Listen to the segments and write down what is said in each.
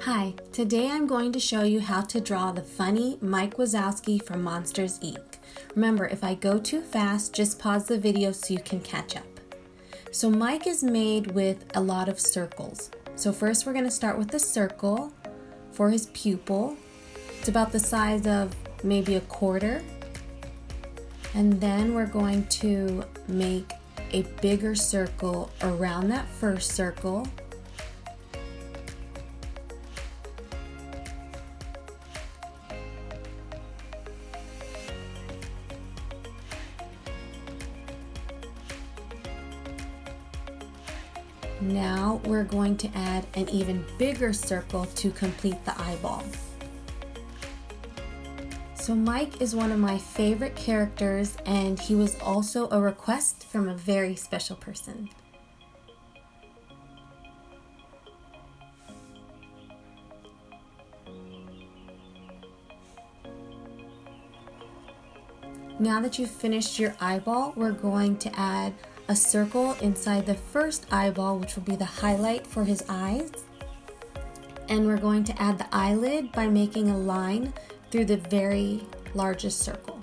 Hi, today I'm going to show you how to draw the funny Mike Wazowski from Monsters, Inc. Remember, if I go too fast, just pause the video so you can catch up. So Mike is made with a lot of circles. So first we're going to start with the circle for his pupil. It's about the size of maybe a quarter. And then we're going to make a bigger circle around that first circle. Now we're going to add an even bigger circle to complete the eyeball. So Mike is one of my favorite characters, and he was also a request from a very special person. Now that you've finished your eyeball, we're going to add a circle inside the first eyeball, which will be the highlight for his eyes. And we're going to add the eyelid by making a line through the very largest circle.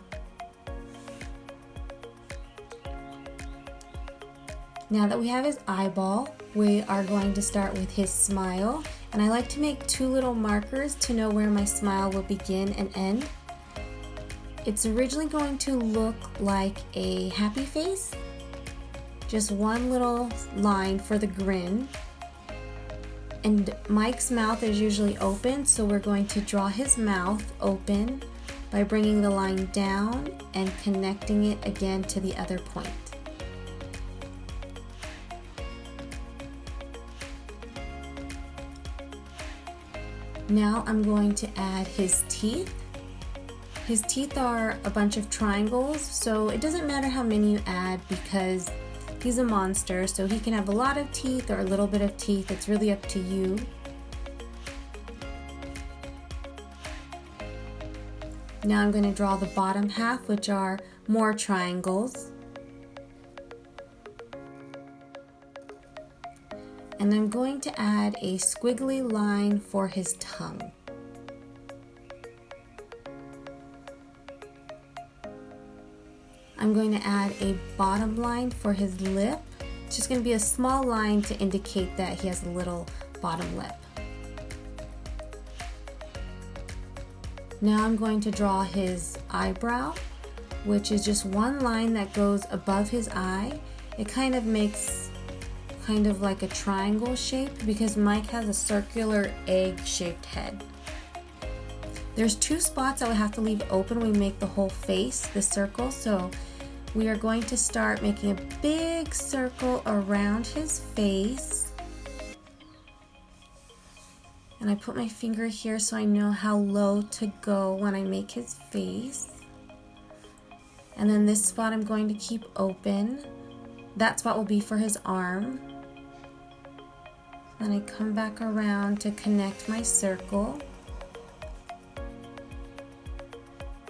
Now that we have his eyeball, we are going to start with his smile. And I like to make two little markers to know where my smile will begin and end. It's originally going to look like a happy face. Just one little line for the grin. And Mike's mouth is usually open, so we're going to draw his mouth open by bringing the line down and connecting it again to the other point. Now I'm going to add his teeth. His teeth are a bunch of triangles, so it doesn't matter how many you add because he's a monster, so he can have a lot of teeth or a little bit of teeth. It's really up to you. Now I'm going to draw the bottom half, which are more triangles. And I'm going to add a squiggly line for his tongue. I'm going to add a bottom line for his lip. It's just going to be a small line to indicate that he has a little bottom lip. Now I'm going to draw his eyebrow, which is just one line that goes above his eye. It kind of makes like a triangle shape because Mike has a circular egg-shaped head. There's two spots that we have to leave open when we make the whole face, the circle, so we are going to start making a big circle around his face. And I put my finger here so I know how low to go when I make his face. And then this spot I'm going to keep open. That spot will be for his arm. Then I come back around to connect my circle.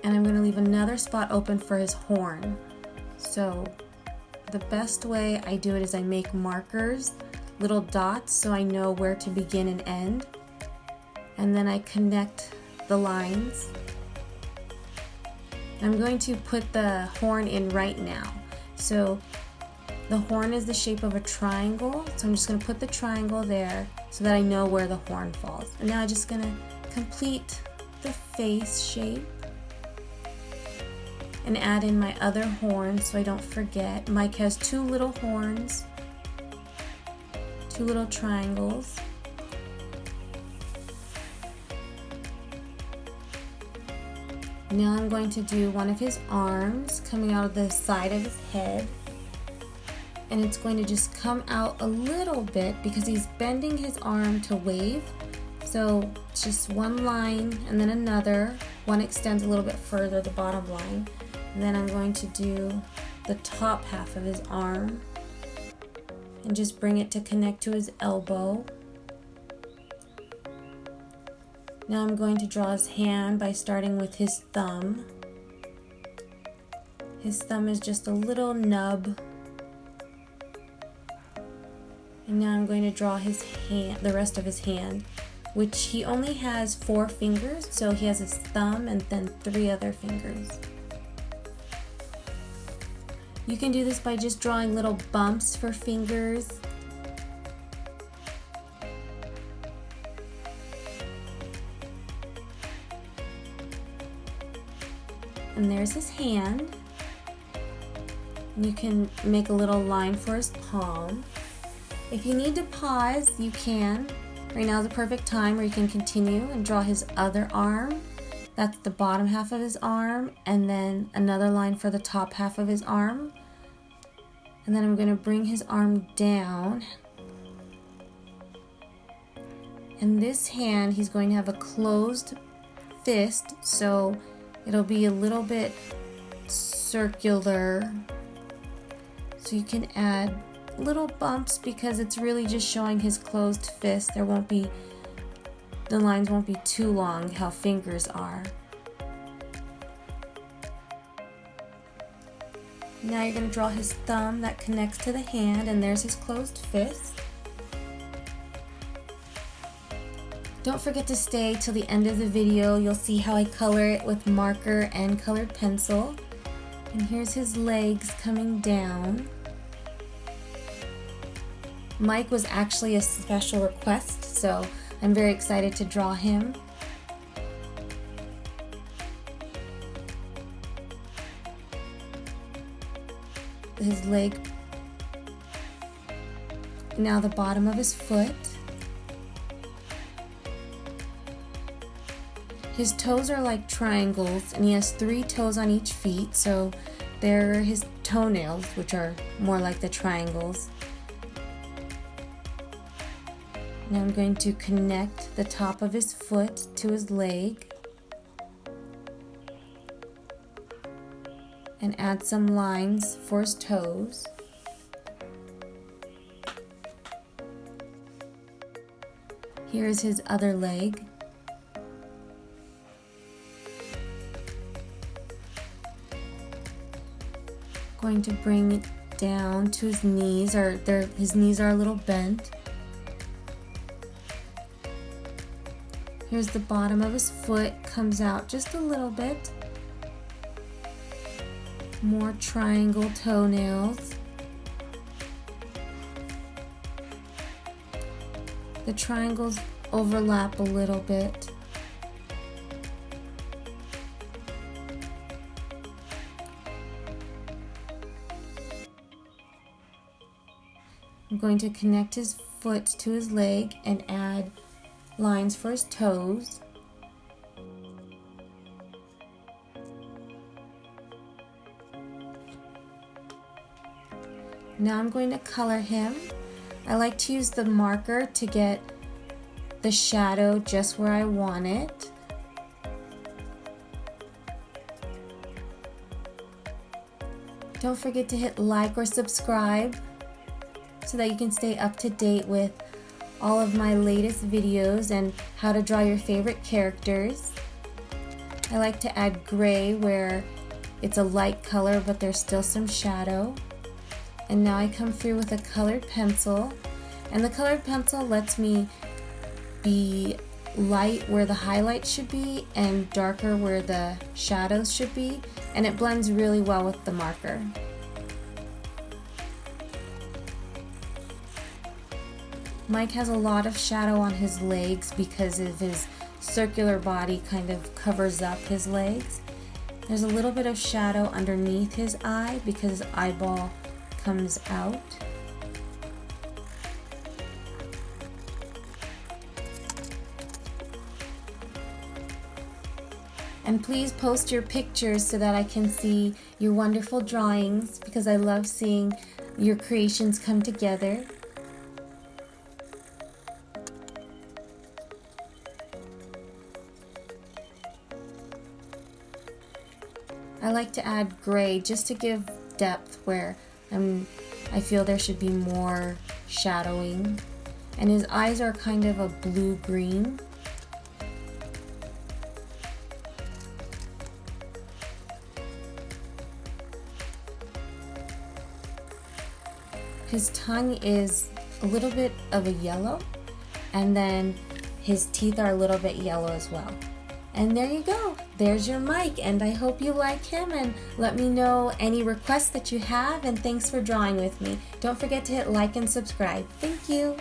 And I'm going to leave another spot open for his horn. So the best way I do it is I make markers, little dots, so I know where to begin and end. And then I connect the lines. I'm going to put the horn in right now. So the horn is the shape of a triangle, so I'm just going to put the triangle there so that I know where the horn falls. And now I'm just going to complete the face shape and add in my other horn so I don't forget. Mike has two little horns, two little triangles. Now I'm going to do one of his arms coming out of the side of his head. And it's going to just come out a little bit because he's bending his arm to wave. So it's just one line and then another. One extends a little bit further, the bottom line. And then I'm going to do the top half of his arm and just bring it to connect to his elbow. Now I'm going to draw his hand by starting with his thumb. His thumb is just a little nub. And now I'm going to draw his hand, the rest of his hand. which he only has 4 fingers, so he has his thumb and then 3 other fingers. You can do this by just drawing little bumps for fingers. And there's his hand. You can make a little line for his palm. If you need to pause, you can. Right now is the perfect time where you can continue and draw his other arm. That's the bottom half of his arm, and then another line for the top half of his arm. And then I'm going to bring his arm down. And this hand, he's going to have a closed fist, so it'll be a little bit circular. So you can add little bumps because it's really just showing his closed fist. The lines won't be too long how fingers are. Now you're going to draw his thumb that connects to the hand, and there's his closed fist. Don't forget to stay till the end of the video. You'll see how I color it with marker and colored pencil. And here's his legs coming down. Mike was actually a special request, so I'm very excited to draw him. His leg. Now the bottom of his foot. His toes are like triangles, and he has 3 toes on each feet, so they're his toenails, which are more like the triangles. Now I'm going to connect the top of his foot to his leg and add some lines for his toes. Here's his other leg. Going to bring it down to his knees, his knees are a little bent. Here's the bottom of his foot, comes out just a little bit. More triangle toenails. The triangles overlap a little bit. I'm going to connect his foot to his leg and add lines for his toes. Now I'm going to color him. I like to use the marker to get the shadow just where I want it. Don't forget to hit like or subscribe so that you can stay up to date with all of my latest videos and how to draw your favorite characters. I like to add gray where it's a light color but there's still some shadow. And now I come through with a colored pencil, and the colored pencil lets me be light where the highlights should be and darker where the shadows should be, and it blends really well with the marker. Mike has a lot of shadow on his legs because of his circular body kind of covers up his legs. There's a little bit of shadow underneath his eye because his eyeball comes out. And please post your pictures so that I can see your wonderful drawings, because I love seeing your creations come together. I like to add gray just to give depth where I feel there should be more shadowing. And his eyes are kind of a blue-green. His tongue is a little bit of a yellow, and then his teeth are a little bit yellow as well. And there you go. There's your Mike, and I hope you like him, and let me know any requests that you have, and thanks for drawing with me. Don't forget to hit like and subscribe. Thank you.